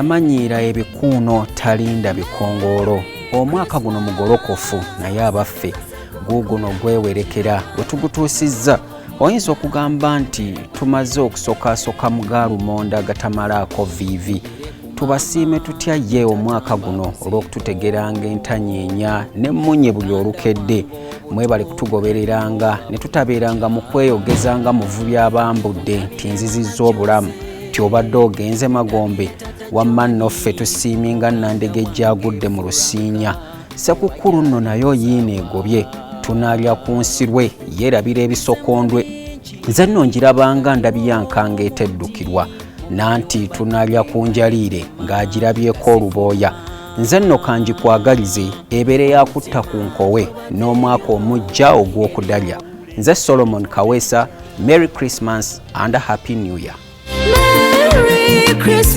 eyamanyiira ebikuuno talinda bikongoolo. Omwaka guno mugolokofu naye abaffe guuguno gwewerekera bwe tugutuusizza. Oyinza okugamba nti tumaze okusokaasoka mu gaalumonda gatamalaako viivi. Tubasiime tutya ye omwaka guno olw'okututegeranga entanyeenya n'emmunye buli olukedde. Mwebale kutugobereranga ne tutabeeranga mu kweyogezanga muvubi abambudde nti nzizizza obulamu ti obadde ogenze Magombe. Wamma nno ffe tusiiminga Nandege gyagudde mu Lusiinya. Sekukkulu nno nayo yiino egobye. Tunaalya ku nsirwe yeerabira ebisokondwe. Nze nno ngirabanga ndabiyankanga eteddukirwa. Nanti tunaalya ku njaliire ng'agirabyeko olubooya. Nze nno kangikwagalize ebeere yakutta ku nkowe n'omwaka omujja ogw'okudalya. Nze Solomon Kaweesa, Merry Christmas and a Happy New Year. Merry Christmas.